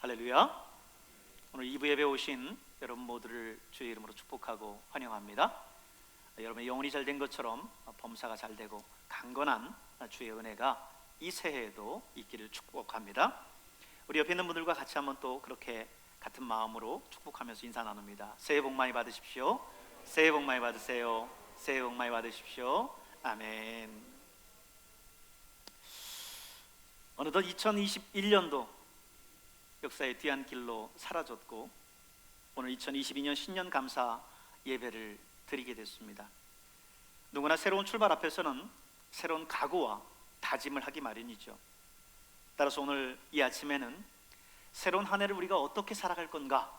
할렐루야. 오늘 2부 예배 오신 여러분 모두를 주의 이름으로 축복하고 환영합니다. 여러분의 영혼이 잘 된 것처럼 범사가 잘 되고 강건한 주의 은혜가 이 새해에도 있기를 축복합니다. 우리 옆에 있는 분들과 같이 한번 또 그렇게 같은 마음으로 축복하면서 인사 나눕니다. 새해 복 많이 받으십시오. 새해 복 많이 받으세요. 새해 복 많이 받으십시오. 아멘. 어느덧 2021년도 역사의 뒤안길로 사라졌고 오늘 2022년 신년 감사 예배를 드리게 됐습니다. 누구나 새로운 출발 앞에서는 새로운 각오와 다짐을 하기 마련이죠. 따라서 오늘 이 아침에는 새로운 한 해를 우리가 어떻게 살아갈 건가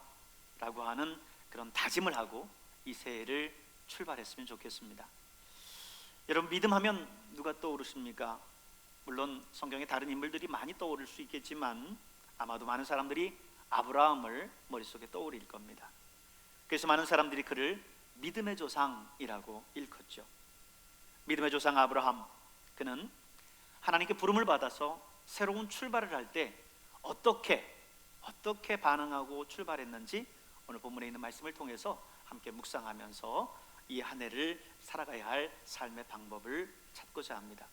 라고 하는 그런 다짐을 하고 이 새해를 출발했으면 좋겠습니다. 여러분, 믿음하면 누가 떠오르십니까? 물론 성경에 다른 인물들이 많이 떠오를 수 있겠지만 아마도 많은 사람들이 아브라함을 머릿속에 떠올릴 겁니다. 그래서 많은 사람들이 그를 믿음의 조상이라고 일컫죠. 믿음의 조상 아브라함, 그는 하나님께 부름을 받아서 새로운 출발을 할 때 어떻게 반응하고 출발했는지 오늘 본문에 있는 말씀을 통해서 함께 묵상하면서 이 한 해를 살아가야 할 삶의 방법을 찾고자 합니다.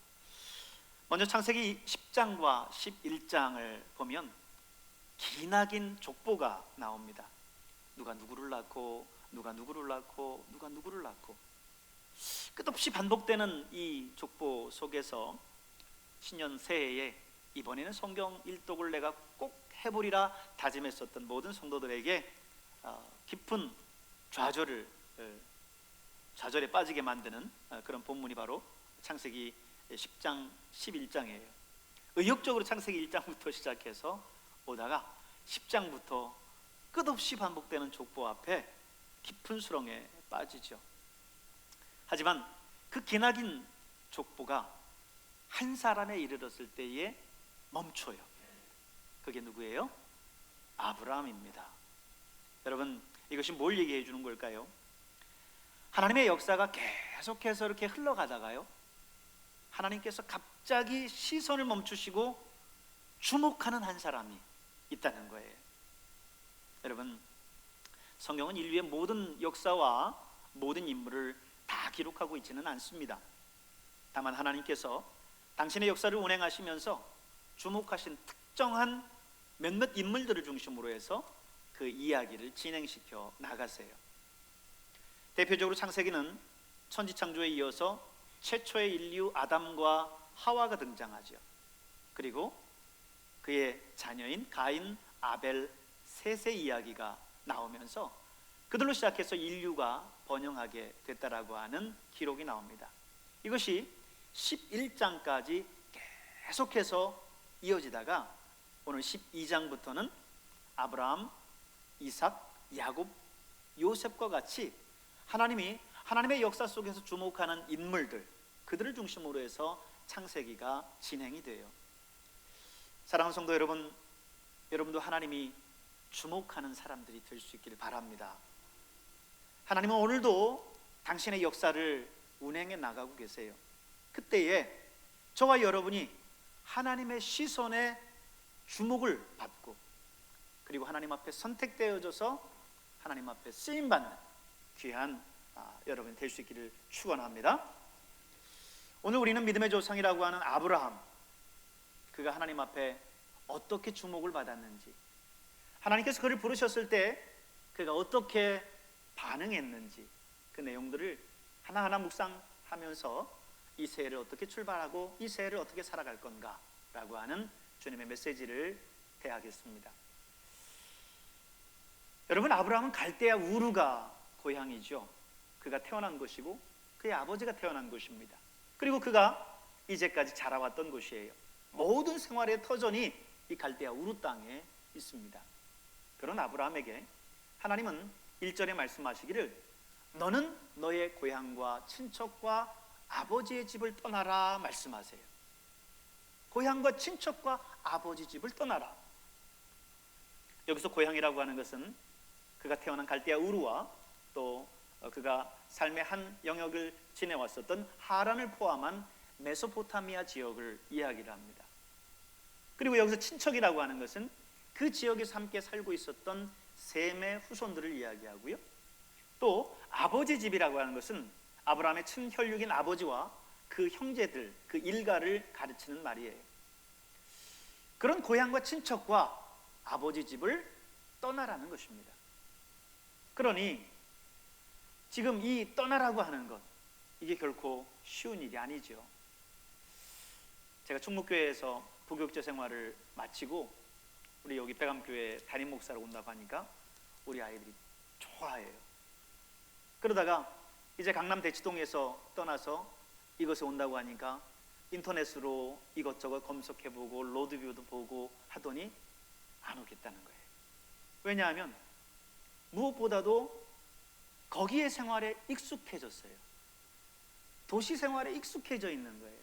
먼저 창세기 10장과 11장을 보면 기나긴 족보가 나옵니다. 누가 누구를 낳고 누가 누구를 낳고 누가 누구를 낳고 끝없이 반복되는 이 족보 속에서 신년 새해에 이번에는 성경 일독을 내가 꼭 해보리라 다짐했었던 모든 성도들에게 깊은 좌절에 빠지게 만드는 그런 본문이 바로 창세기 10장 11장이에요 의욕적으로 창세기 1장부터 시작해서 오다가 10장부터 끝없이 반복되는 족보 앞에 깊은 수렁에 빠지죠. 하지만 그 기나긴 족보가 한 사람에 이르렀을 때에 멈춰요. 그게 누구예요? 아브라함입니다. 여러분, 이것이 뭘 얘기해 주는 걸까요? 하나님의 역사가 계속해서 이렇게 흘러가다가요, 하나님께서 갑자기 시선을 멈추시고 주목하는 한 사람이 있다는 거예요. 여러분, 성경은 인류의 모든 역사와 모든 인물을 다 기록하고 있지는 않습니다. 다만 하나님께서 당신의 역사를 운행하시면서 주목하신 특정한 몇몇 인물들을 중심으로 해서 그 이야기를 진행시켜 나가세요. 대표적으로 창세기는 천지창조에 이어서 최초의 인류 아담과 하와가 등장하죠. 그리고 그의 자녀인 가인, 아벨, 셋의 이야기가 나오면서 그들로 시작해서 인류가 번영하게 됐다라고 하는 기록이 나옵니다. 이것이 11장까지 계속해서 이어지다가 오늘 12장부터는 아브라함, 이삭, 야곱, 요셉과 같이 하나님의 역사 속에서 주목하는 인물들, 그들을 중심으로 해서 창세기가 진행이 돼요. 사랑하는 성도 여러분, 여러분도 하나님이 주목하는 사람들이 될 수 있기를 바랍니다. 하나님은 오늘도 당신의 역사를 운행해 나가고 계세요. 그때에 저와 여러분이 하나님의 시선에 주목을 받고 그리고 하나님 앞에 선택되어져서 하나님 앞에 쓰임받는 귀한 여러분이 될 수 있기를 축원합니다. 오늘 우리는 믿음의 조상이라고 하는 아브라함, 그가 하나님 앞에 어떻게 주목을 받았는지, 하나님께서 그를 부르셨을 때 그가 어떻게 반응했는지, 그 내용들을 하나하나 묵상하면서 이 새해를 어떻게 출발하고 이 새해를 어떻게 살아갈 건가 라고 하는 주님의 메시지를 대하겠습니다. 여러분, 아브라함은 갈대아 우르가 고향이죠. 그가 태어난 곳이고 그의 아버지가 태어난 곳입니다. 그리고 그가 이제까지 자라왔던 곳이에요. 모든 생활의 터전이 이 갈대아 우르 땅에 있습니다. 그런 아브라함에게 하나님은 1절에 말씀하시기를 너는 너의 고향과 친척과 아버지의 집을 떠나라 말씀하세요. 고향과 친척과 아버지 집을 떠나라. 여기서 고향이라고 하는 것은 그가 태어난 갈대아 우르와 또 그가 삶의 한 영역을 지내왔었던 하란을 포함한 메소포타미아 지역을 이야기를 합니다. 그리고 여기서 친척이라고 하는 것은 그 지역에서 함께 살고 있었던 셈의 후손들을 이야기하고요. 또 아버지 집이라고 하는 것은 아브라함의 친혈육인 아버지와 그 형제들, 그 일가를 가르치는 말이에요. 그런 고향과 친척과 아버지 집을 떠나라는 것입니다. 그러니 지금 이 떠나라고 하는 것, 이게 결코 쉬운 일이 아니죠. 제가 충북교회에서 부교육자 생활을 마치고 우리 여기 백암교회 담임 목사로 온다고 하니까 우리 아이들이 좋아해요. 그러다가 이제 강남 대치동에서 떠나서 이것에 온다고 하니까 인터넷으로 이것저것 검색해보고 로드뷰도 보고 하더니 안 오겠다는 거예요. 왜냐하면 무엇보다도 거기에 생활에 익숙해졌어요. 도시 생활에 익숙해져 있는 거예요.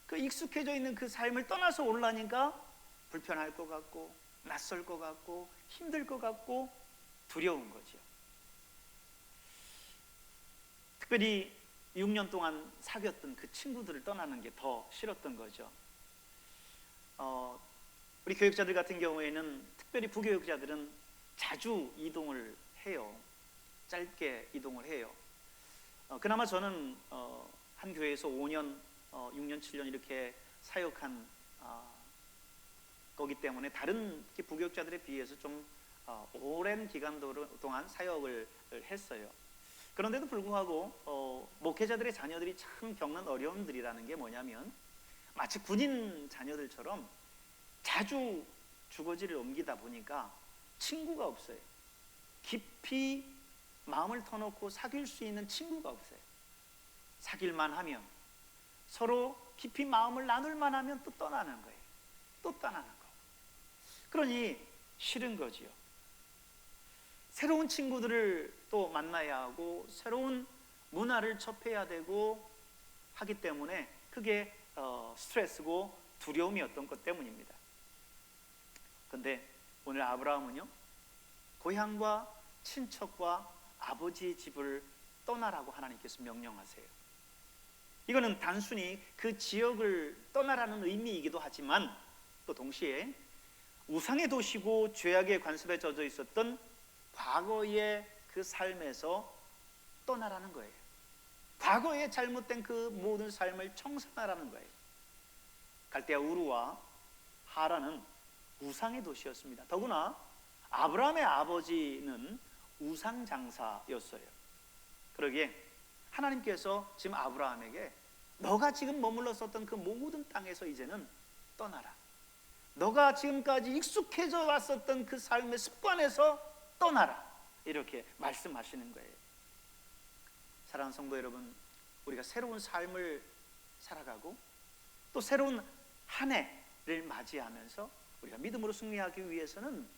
그 익숙해져 있는 그 삶을 떠나서 올라니까 불편할 것 같고 낯설 것 같고 힘들 것 같고 두려운 거죠. 특별히 6년 동안 사귀었던 그 친구들을 떠나는 게 더 싫었던 거죠. 우리 교육자들 같은 경우에는, 특별히 부교육자들은 자주 이동을 해요. 짧게 이동을 해요. 그나마 저는 한 교회에서 5년, 6년, 7년 이렇게 사역한 거기 때문에 다른 부교육자들에 비해서 좀 오랜 기간 동안 사역을 했어요. 그런데도 불구하고 목회자들의 자녀들이 참 겪는 어려움들이라는 게 뭐냐면, 마치 군인 자녀들처럼 자주 주거지를 옮기다 보니까 친구가 없어요. 깊이 마음을 터놓고 사귈 수 있는 친구가 없어요. 사귈만 하면, 서로 깊이 마음을 나눌만 하면 또 떠나는 거예요. 또 떠나는 거. 그러니 싫은 거지요. 새로운 친구들을 또 만나야 하고 새로운 문화를 접해야 되고 하기 때문에 그게 스트레스고 두려움이었던 것 때문입니다. 그런데 오늘 아브라함은요, 고향과 친척과 아버지의 집을 떠나라고 하나님께서 명령하세요. 이거는 단순히 그 지역을 떠나라는 의미이기도 하지만 또 동시에 우상의 도시고 죄악의 관습에 젖어 있었던 과거의 그 삶에서 떠나라는 거예요. 과거에 잘못된 그 모든 삶을 청산하라는 거예요. 갈대아 우르와 하란은 우상의 도시였습니다. 더구나 아브라함의 아버지는 우상장사였어요. 그러기에 하나님께서 지금 아브라함에게 너가 지금 머물렀었던 그 모든 땅에서 이제는 떠나라. 너가 지금까지 익숙해져 왔었던 그 삶의 습관에서 떠나라. 이렇게 말씀하시는 거예요. 사랑하는 성도 여러분, 우리가 새로운 삶을 살아가고 또 새로운 한 해를 맞이하면서 우리가 믿음으로 승리하기 위해서는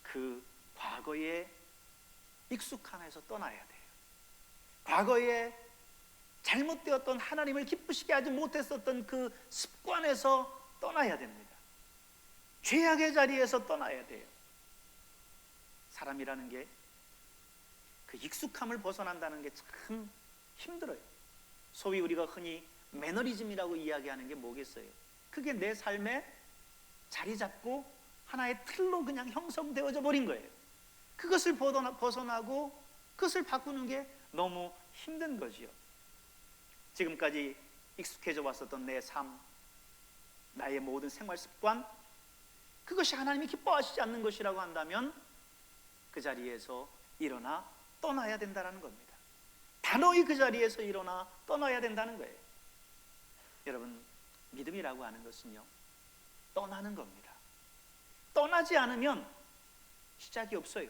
그 과거의 익숙함에서 떠나야 돼요. 과거에 잘못되었던, 하나님을 기쁘시게 하지 못했었던 그 습관에서 떠나야 됩니다. 죄악의 자리에서 떠나야 돼요. 사람이라는 게 그 익숙함을 벗어난다는 게 참 힘들어요. 소위 우리가 흔히 매너리즘이라고 이야기하는 게 뭐겠어요? 그게 내 삶에 자리 잡고 하나의 틀로 그냥 형성되어져 버린 거예요. 그것을 벗어나고 그것을 바꾸는 게 너무 힘든 거지요. 지금까지 익숙해져 왔었던 내 삶, 나의 모든 생활 습관, 그것이 하나님이 기뻐하시지 않는 것이라고 한다면 그 자리에서 일어나 떠나야 된다는 겁니다. 단호히 그 자리에서 일어나 떠나야 된다는 거예요. 여러분, 믿음이라고 하는 것은요, 떠나는 겁니다. 떠나지 않으면 시작이 없어요.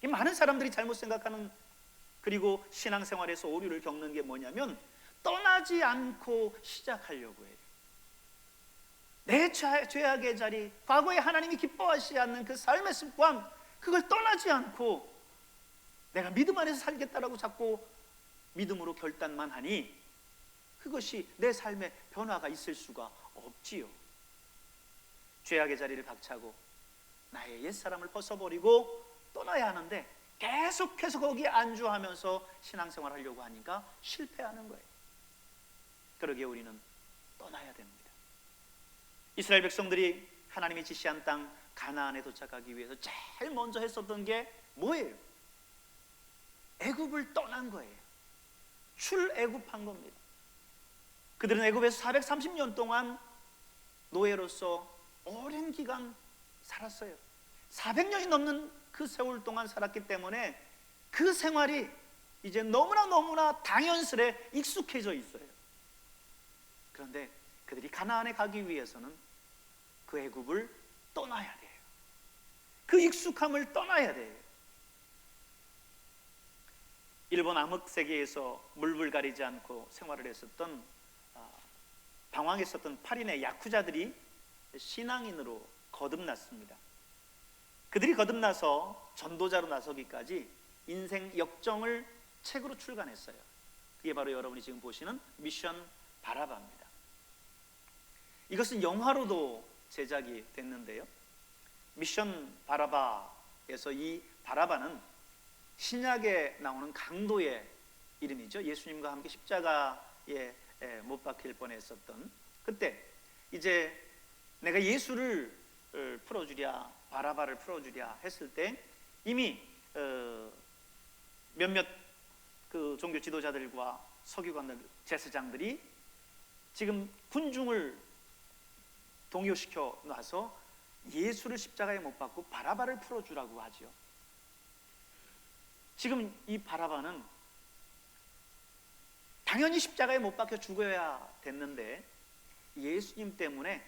많은 사람들이 잘못 생각하는, 그리고 신앙생활에서 오류를 겪는 게 뭐냐면 떠나지 않고 시작하려고 해요. 내 죄악의 자리, 과거에 하나님이 기뻐하시지 않는 그 삶의 습관, 그걸 떠나지 않고 내가 믿음 안에서 살겠다라고 자꾸 믿음으로 결단만 하니 그것이 내 삶에 변화가 있을 수가 없지요. 죄악의 자리를 박차고 나의 옛사람을 벗어버리고 떠나야 하는데 계속해서 거기에 안주하면서 신앙생활 하려고 하니까 실패하는 거예요. 그러기에 우리는 떠나야 됩니다. 이스라엘 백성들이 하나님이 지시한 땅 가나안에 도착하기 위해서 제일 먼저 했었던 게 뭐예요? 애굽을 떠난 거예요. 출애굽한 겁니다. 그들은 애굽에서 430년 동안 노예로서 오랜 기간 살았어요. 400년이 넘는 그 세월 동안 살았기 때문에 그 생활이 이제 너무나 당연스레 익숙해져 있어요. 그런데 그들이 가나안에 가기 위해서는 그 애굽을 떠나야 돼요. 그 익숙함을 떠나야 돼요. 일본 암흑 세계에서 물불 가리지 않고 생활을 했었던 방황했었던 8인의 야쿠자들이 신앙인으로 거듭났습니다. 그들이 거듭나서 전도자로 나서기까지 인생 역정을 책으로 출간했어요. 그게 바로 여러분이 지금 보시는 미션 바라바입니다. 이것은 영화로도 제작이 됐는데요. 미션 바라바에서 이 바라바는 신약에 나오는 강도의 이름이죠. 예수님과 함께 십자가에 못 박힐 뻔했었던 그때 이제 내가 예수를 풀어주랴 바라바를 풀어주랴 했을 때 이미 몇몇 그 종교 지도자들과 서기관들 제사장들이 지금 군중을 동요시켜 놔서 예수를 십자가에 못 박고 바라바를 풀어주라고 하죠. 지금 이 바라바는 당연히 십자가에 못 박혀 죽어야 됐는데 예수님 때문에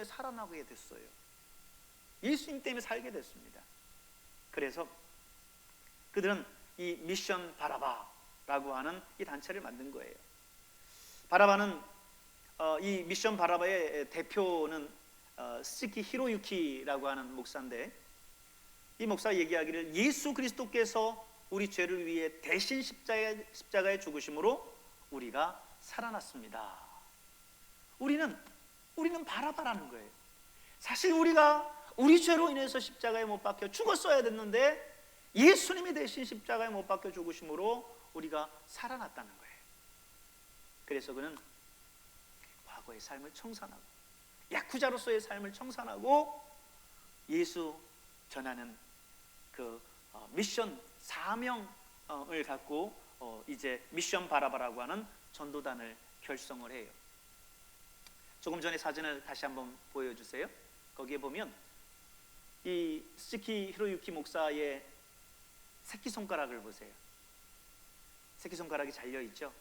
살아나게 됐어요. 예수님 때문에 살게 됐습니다. 그래서 그들은 이 미션 바라바라고 하는 이 단체를 만든 거예요. 바라바는 이 미션 바라바의 대표는 스키 히로유키라고 하는 목사인데 이 목사 얘기하기를 예수 그리스도께서 우리 죄를 위해 대신 십자가에 죽으심으로 우리가 살아났습니다. 우리는 바라바라는 거예요. 사실 우리가 우리 죄로 인해서 십자가에 못 박혀 죽었어야 됐는데 예수님이 대신 십자가에 못 박혀 죽으심으로 우리가 살아났다는 거예요. 그래서 그는 과거의 삶을 청산하고 야쿠자로서의 삶을 청산하고 예수 전하는 그 미션 사명을 갖고 이제 미션 바라바라고 하는 전도단을 결성을 해요. 조금 전에 사진을 다시 한번 보여주세요. 거기에 보면 이 스키 히로유키 목사의 새끼손가락을 보세요. 새끼손가락이 잘려있죠.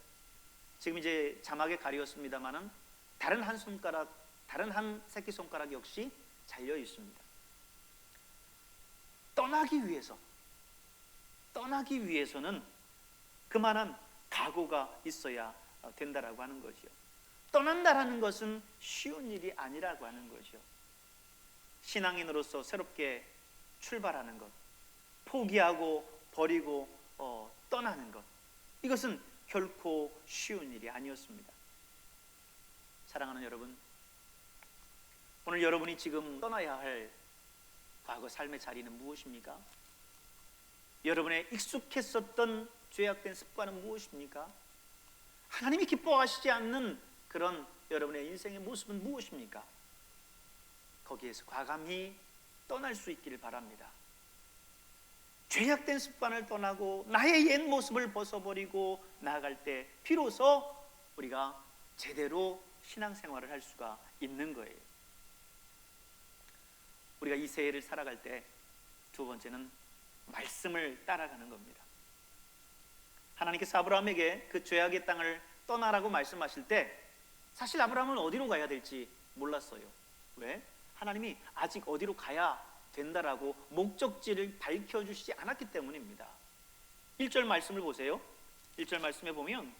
지금 이제 자막에 가렸습니다만은 다른 한 새끼손가락 역시 잘려있습니다. 떠나기 위해서는 그만한 각오가 있어야 된다라고 하는 거죠. 떠난다라는 것은 쉬운 일이 아니라고 하는 거죠. 신앙인으로서 새롭게 출발하는 것, 포기하고 버리고 떠나는 것, 이것은 결코 쉬운 일이 아니었습니다. 사랑하는 여러분, 오늘 여러분이 지금 떠나야 할 과거 삶의 자리는 무엇입니까? 여러분의 익숙했었던 죄악된 습관은 무엇입니까? 하나님이 기뻐하시지 않는 그런 여러분의 인생의 모습은 무엇입니까? 거기에서 과감히 떠날 수 있기를 바랍니다. 죄악된 습관을 떠나고 나의 옛 모습을 벗어버리고 나아갈 때 비로소 우리가 제대로 신앙생활을 할 수가 있는 거예요. 우리가 이 세계를 살아갈 때 두 번째는 말씀을 따라가는 겁니다. 하나님께서 아브라함에게 그 죄악의 땅을 떠나라고 말씀하실 때 사실 아브라함은 어디로 가야 될지 몰랐어요. 왜? 하나님이 아직 어디로 가야 된다라고 목적지를 밝혀주시지 않았기 때문입니다. 1절 말씀을 보세요. 1절 말씀에 보면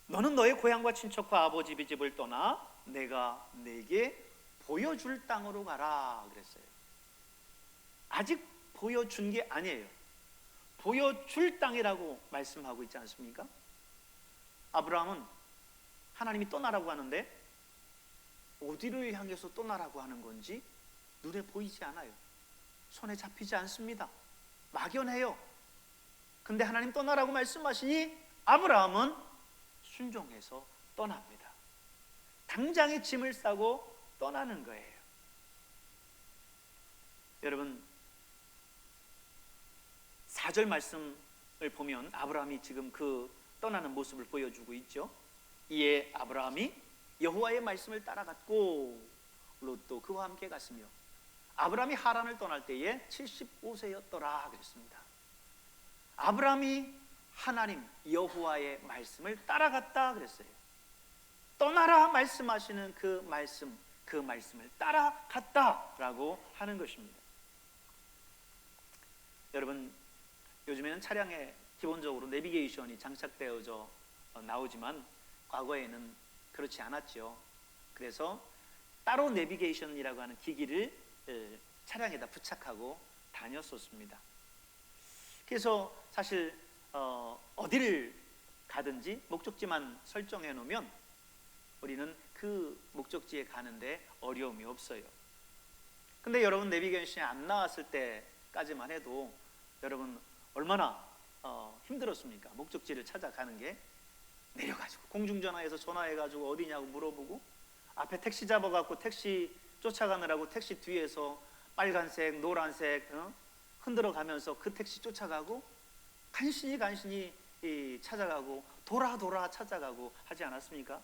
너는 너의 고향과 친척과 아버지 집을 떠나 내가 내게 보여줄 땅으로 가라 그랬어요. 아직 보여준 게 아니에요. 보여줄 땅이라고 말씀하고 있지 않습니까? 아브라함은 하나님이 떠나라고 하는데 어디를 향해서 떠나라고 하는 건지 눈에 보이지 않아요. 손에 잡히지 않습니다. 막연해요. 근데 하나님 떠나라고 말씀하시니 아브라함은 순종해서 떠납니다. 당장에 짐을 싸고 떠나는 거예요. 여러분, 4절 말씀을 보면 아브라함이 지금 그 떠나는 모습을 보여주고 있죠. 이에 아브라함이 여호와의 말씀을 따라갔고 롯도 그와 함께 갔으며, 아브라함이 하란을 떠날 때에 75세였더라 그랬습니다. 아브라함이 하나님 여호와의 말씀을 따라갔다 그랬어요. 떠나라 말씀하시는 그 말씀을 따라갔다라고 하는 것입니다. 여러분, 요즘에는 차량에 기본적으로 내비게이션이 장착되어져 나오지만 과거에는 그렇지 않았죠. 그래서 따로 내비게이션이라고 하는 기기를 차량에다 부착하고 다녔었습니다. 그래서 사실 어디를 가든지 목적지만 설정해 놓으면 우리는 그 목적지에 가는데 어려움이 없어요. 근데 여러분, 내비게이션이 안 나왔을 때까지만 해도 여러분 얼마나 힘들었습니까? 목적지를 찾아가는 게, 내려가지고 공중전화해서 전화해가지고 어디냐고 물어보고, 앞에 택시 잡아갖고 택시 쫓아가느라고 택시 뒤에서 빨간색 노란색 흔들어 가면서 그 택시 쫓아가고, 간신히 찾아가고 돌아 찾아가고 하지 않았습니까?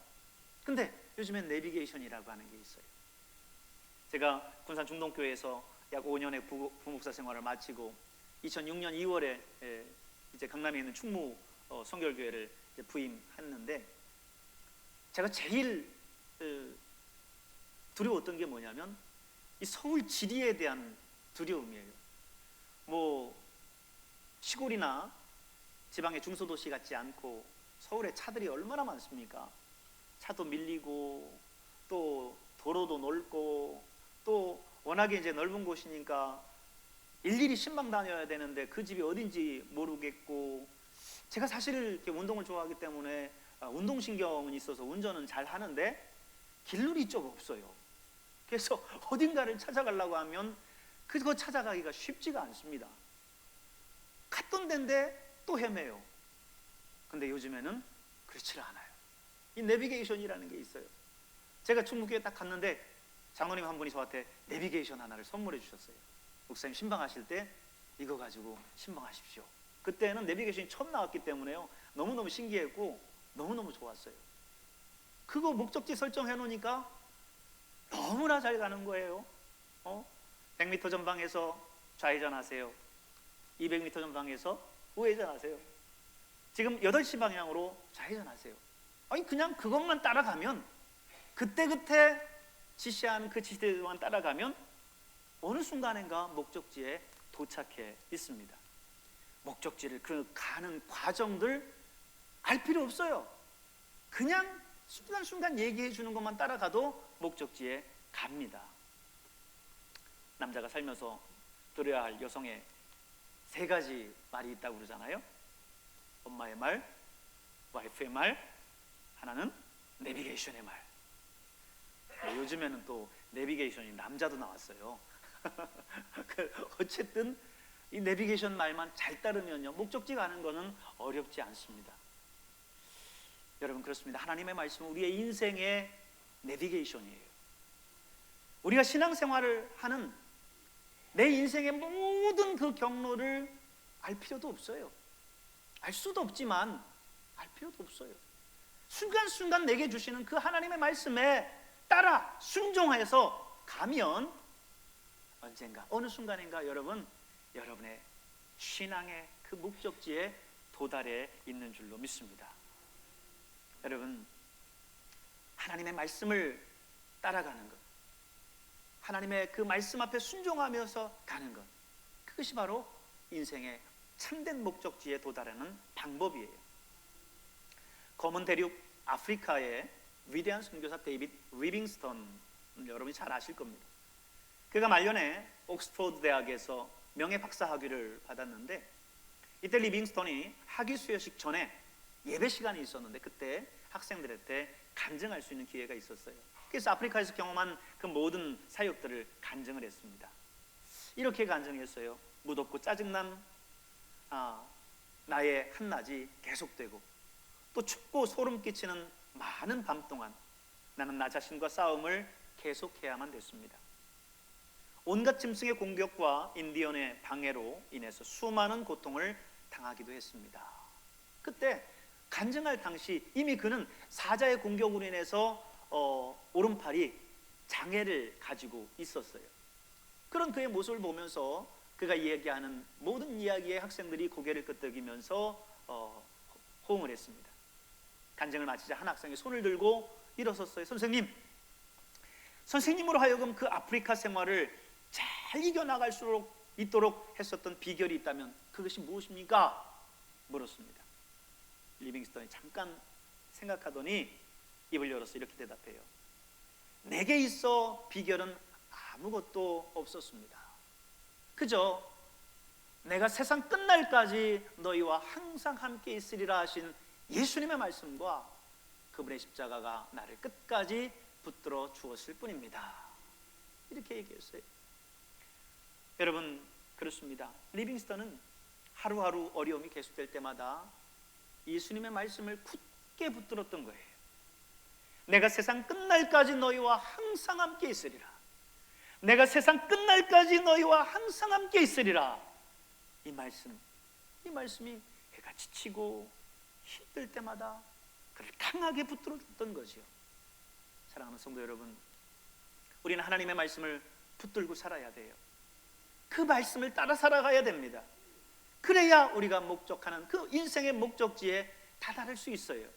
근데 요즘엔 내비게이션이라고 하는 게 있어요. 제가 군산 중동교회에서 약 5년의 부목사 생활을 마치고 2006년 2월에 이제 강남에 있는 충무 성결교회를 부임했는데, 제가 제일 두려웠던 게 뭐냐면 이 서울 지리에 대한 두려움이에요. 뭐 시골이나 지방의 중소도시 같지 않고 서울에 차들이 얼마나 많습니까? 차도 밀리고 또 도로도 넓고 또 워낙에 이제 넓은 곳이니까 일일이 신방 다녀야 되는데 그 집이 어딘지 모르겠고, 제가 사실 이렇게 운동을 좋아하기 때문에 운동신경은 있어서 운전은 잘 하는데 길눈이 좀 없어요. 그래서 어딘가를 찾아가려고 하면 그거 찾아가기가 쉽지가 않습니다. 갔던 데인데 또 헤매요. 근데 요즘에는 그렇지 않아요. 이 내비게이션이라는 게 있어요. 제가 충무교에 딱 갔는데 장로님 한 분이 저한테 내비게이션 하나를 선물해 주셨어요. 목사님 신방하실 때 이거 가지고 신방하십시오. 그때는 내비게이션이 처음 나왔기 때문에요, 너무너무 신기했고 너무너무 좋았어요. 그거 목적지 설정해 놓으니까 너무나 잘 가는 거예요. 100m 전방에서 좌회전하세요. 200m 전방에서 우회전하세요. 지금 8시 방향으로 좌회전하세요. 아니, 그냥 그것만 따라가면, 그때 지시한 그 지시대로만 따라가면 어느 순간인가 목적지에 도착해 있습니다. 목적지를 그 가는 과정들 알 필요 없어요. 그냥 순간순간 얘기해 주는 것만 따라가도 목적지에 갑니다. 남자가 살면서 들어야 할 여성의 3가지 말이 있다고 그러잖아요. 엄마의 말, 와이프의 말, 하나는 내비게이션의 말. 요즘에는 또 내비게이션이 남자도 나왔어요. 어쨌든 이 내비게이션 말만 잘 따르면요, 목적지 가는 거는 어렵지 않습니다. 여러분, 그렇습니다. 하나님의 말씀은 우리의 인생의 내비게이션이에요. 우리가 신앙생활을 하는 내 인생의 모든 그 경로를 알 필요도 없어요. 알 수도 없지만 알 필요도 없어요. 순간순간 내게 주시는 그 하나님의 말씀에 따라 순종해서 가면 언젠가 어느 순간인가 여러분의 신앙의 그 목적지에 도달해 있는 줄로 믿습니다. 여러분, 하나님의 말씀을 따라가는 것, 하나님의 그 말씀 앞에 순종하면서 가는 것, 그것이 바로 인생의 참된 목적지에 도달하는 방법이에요. 검은 대륙 아프리카의 위대한 선교사 데이빗 리빙스턴, 여러분이 잘 아실 겁니다. 그가 말년에 옥스퍼드 대학에서 명예 박사 학위를 받았는데, 이때 리빙스턴이 학위 수여식 전에 예배 시간이 있었는데 그때 학생들한테 간증할 수 있는 기회가 있었어요. 그래서 아프리카에서 경험한 그 모든 사역들을 간증을 했습니다. 이렇게 간증했어요. 무덥고 짜증난 나의 한낮이 계속되고, 또 춥고 소름 끼치는 많은 밤 동안 나는 나 자신과 싸움을 계속해야만 됐습니다. 온갖 짐승의 공격과 인디언의 방해로 인해서 수많은 고통을 당하기도 했습니다. 그때 간증할 당시 이미 그는 사자의 공격으로 인해서 오른팔이 장애를 가지고 있었어요. 그런 그의 모습을 보면서 그가 이야기하는 모든 이야기에 학생들이 고개를 끄덕이면서 호응을 했습니다. 간증을 마치자 한 학생이 손을 들고 일어섰어요. 선생님으로 하여금 그 아프리카 생활을 잘 이겨나갈 수 있도록 했었던 비결이 있다면 그것이 무엇입니까? 물었습니다. 리빙스턴이 잠깐 생각하더니 입을 열어서 이렇게 대답해요. 내게 있어 비결은 아무것도 없었습니다. 그저 내가 세상 끝날까지 너희와 항상 함께 있으리라 하신 예수님의 말씀과 그분의 십자가가 나를 끝까지 붙들어 주었을 뿐입니다. 이렇게 얘기했어요. 여러분, 그렇습니다. 리빙스턴은 하루하루 어려움이 계속될 때마다 예수님의 말씀을 굳게 붙들었던 거예요. 내가 세상 끝날까지 너희와 항상 함께 있으리라. 내가 세상 끝날까지 너희와 항상 함께 있으리라. 이 말씀이 그가 지치고 힘들 때마다 그를 강하게 붙들었던 거죠. 사랑하는 성도 여러분, 우리는 하나님의 말씀을 붙들고 살아야 돼요. 그 말씀을 따라 살아가야 됩니다. 그래야 우리가 목적하는 그 인생의 목적지에 다다를 수 있어요.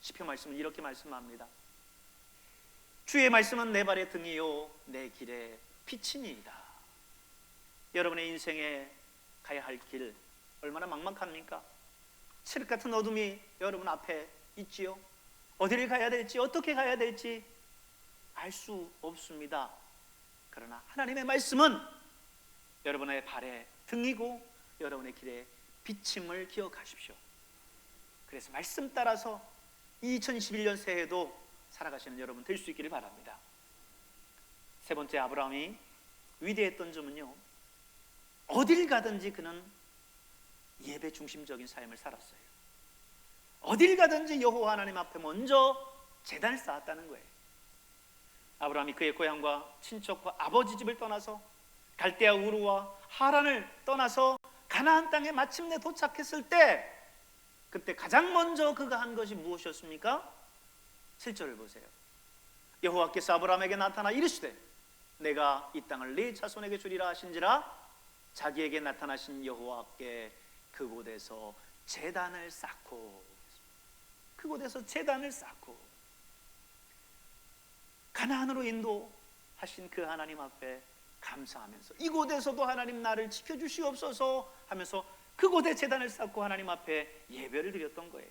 시편 말씀은 이렇게 말씀합니다. 주의 말씀은 내 발의 등이요 내 길의 빛이니이다. 여러분의 인생에 가야 할 길 얼마나 막막합니까? 칠흑 같은 어둠이 여러분 앞에 있지요. 어디를 가야 될지, 어떻게 가야 될지 알 수 없습니다. 그러나 하나님의 말씀은 여러분의 발의 등이고 여러분의 길의 비침을 기억하십시오. 그래서 말씀 따라서 2021년 새해도 살아가시는 여러분 될 수 있기를 바랍니다. 세 번째, 아브라함이 위대했던 점은요, 어딜 가든지 그는 예배 중심적인 삶을 살았어요. 어딜 가든지 여호와 하나님 앞에 먼저 제단을 쌓았다는 거예요. 아브라함이 그의 고향과 친척과 아버지 집을 떠나서 갈대아 우르와 하란을 떠나서 가나안 땅에 마침내 도착했을 때, 그때 가장 먼저 그가 한 것이 무엇이었습니까? 7절을 보세요. 여호와께서 아브라함에게 나타나 이르시되 내가 이 땅을 네 자손에게 주리라 하신지라. 자기에게 나타나신 여호와께 그곳에서 제단을 쌓고, 그곳에서 제단을 쌓고 가나안으로 인도하신 그 하나님 앞에 감사하면서, 이곳에서도 하나님 나를 지켜주시옵소서 하면서 그곳에 제단을 쌓고 하나님 앞에 예배를 드렸던 거예요.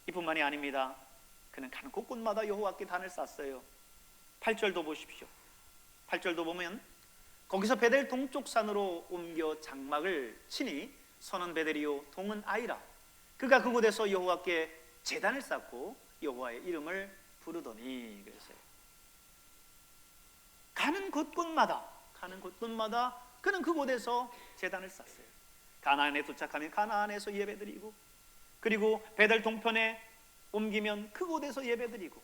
이뿐만이 아닙니다. 그는 가는 곳곳마다 여호와께 단을 쌓았어요. 8절도 보십시오. 8절도 보면 거기서 베델 동쪽 산으로 옮겨 장막을 치니 서는 베델이요 동은 아이라. 그가 그곳에서 여호와께 제단을 쌓고 여호와의 이름을 부르더니. 그랬어요. 가는 곳곳마다 그는 그곳에서 제단을 쌓았어요. 가나안에 도착하면 가나안에서 예배드리고, 그리고 베델 동편에 옮기면 그곳에서 예배드리고,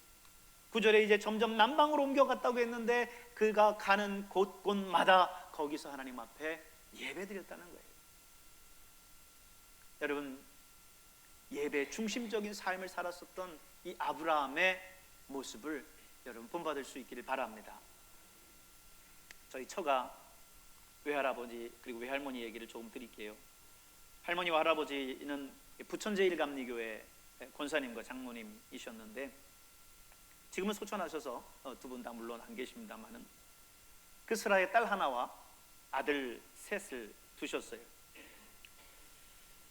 9절에 이제 점점 남방으로 옮겨갔다고 했는데 그가 가는 곳곳마다 거기서 하나님 앞에 예배드렸다는 거예요. 여러분, 예배 중심적인 삶을 살았었던 이 아브라함의 모습을 여러분 본받을 수 있기를 바랍니다. 저희 처가 외할아버지 그리고 외할머니 얘기를 조금 드릴게요. 할머니와 할아버지는 부천 제1감리교회 권사님과 장모님이셨는데 지금은 소천하셔서 두 분 다 물론 안 계십니다만은 그 슬하에 딸 하나와 아들 셋을 두셨어요.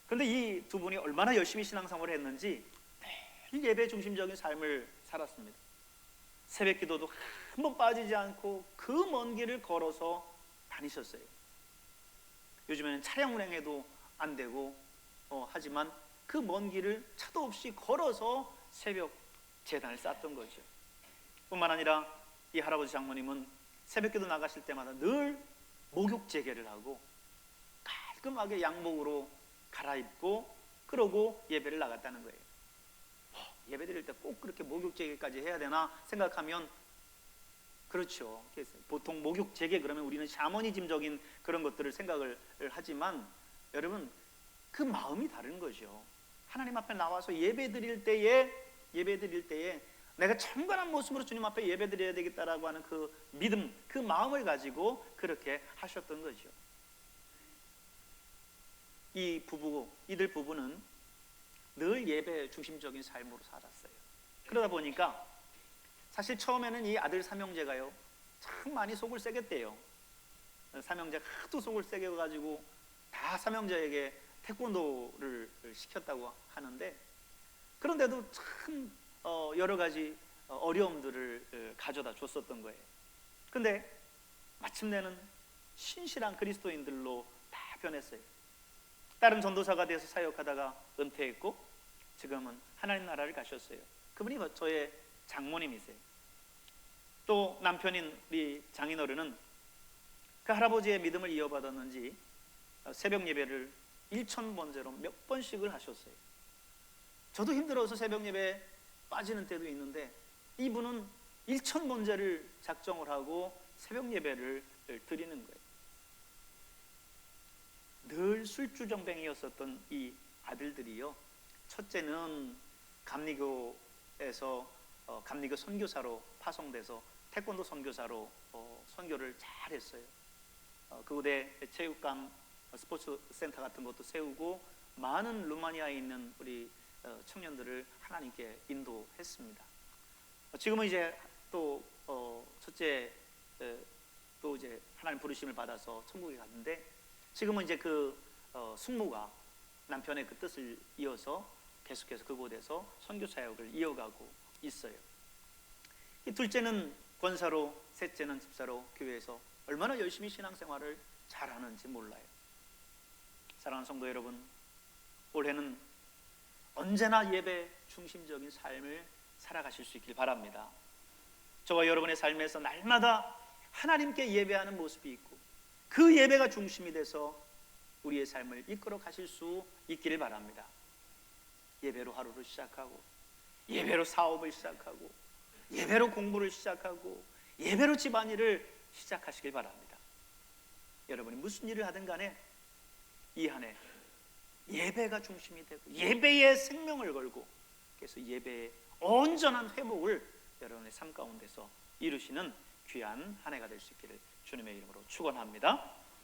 그런데 이 두 분이 얼마나 열심히 신앙생활을 했는지 매일 예배 중심적인 삶을 살았습니다. 새벽 기도도 한 번 빠지지 않고 그 먼 길을 걸어서 다니셨어요. 요즘에는 차량 운행해도 안 되고 하지만 그 먼 길을 차도 없이 걸어서 새벽 제단을 쌓았던 거죠. 뿐만 아니라 이 할아버지 장모님은 새벽기도 나가실 때마다 늘 목욕 재개를 하고 깔끔하게 양복으로 갈아입고 그러고 예배를 나갔다는 거예요. 예배 드릴 때 꼭 그렇게 목욕제계까지 해야 되나 생각하면 그렇죠. 보통 목욕제계 그러면 우리는 샤머니즘적인 그런 것들을 생각을 하지만 여러분 그 마음이 다른 거죠. 하나님 앞에 나와서 예배 드릴 때에 내가 청결한 모습으로 주님 앞에 예배 드려야 되겠다라고 하는 그 믿음, 그 마음을 가지고 그렇게 하셨던 거죠. 이들 부부는 늘 예배 중심적인 삶으로 살았어요. 그러다 보니까 사실 처음에는 이 아들 삼형제가요 참 많이 속을 세겠대요. 삼형제가 하도 속을 세게 가지고 다 삼형제에게 태권도를 시켰다고 하는데, 그런데도 참 여러 가지 어려움들을 가져다 줬었던 거예요. 근데 마침내는 신실한 그리스도인들로 다 변했어요. 다른 전도사가 돼서 사역하다가 은퇴했고 지금은 하나님 나라를 가셨어요. 그분이 저의 장모님이세요. 또 남편인 우리 장인어른은 그 할아버지의 믿음을 이어받았는지 새벽 예배를 1000번째로 몇 번씩을 하셨어요. 저도 힘들어서 새벽 예배에 빠지는 때도 있는데 이분은 1000번째를 작정을 하고 새벽 예배를 드리는 거예요. 늘 술주정뱅이였었던 이 아들들이요, 첫째는 감리교에서 감리교 선교사로 파송돼서 태권도 선교사로 선교를 잘 했어요. 그 후대 체육관 스포츠 센터 같은 것도 세우고 많은 루마니아에 있는 우리 청년들을 하나님께 인도했습니다. 지금은 이제 또 첫째 또 이제 하나님 부르심을 받아서 천국에 갔는데, 지금은 이제 그 숙모가 남편의 그 뜻을 이어서 계속해서 그곳에서 선교 사역을 이어가고 있어요. 이 둘째는 권사로, 셋째는 집사로 교회에서 얼마나 열심히 신앙생활을 잘하는지 몰라요. 사랑하는 성도 여러분, 올해는 언제나 예배 중심적인 삶을 살아가실 수 있길 바랍니다. 저와 여러분의 삶에서 날마다 하나님께 예배하는 모습이 있고 그 예배가 중심이 돼서 우리의 삶을 이끌어 가실 수 있기를 바랍니다. 예배로 하루를 시작하고 예배로 사업을 시작하고 예배로 공부를 시작하고 예배로 집안일을 시작하시길 바랍니다. 여러분이 무슨 일을 하든 간에 이 한 해 예배가 중심이 되고 예배에 생명을 걸고 그래서 예배의 온전한 회복을 여러분의 삶 가운데서 이루시는 귀한 한 해가 될 수 있기를 주님의 이름으로 축원합니다.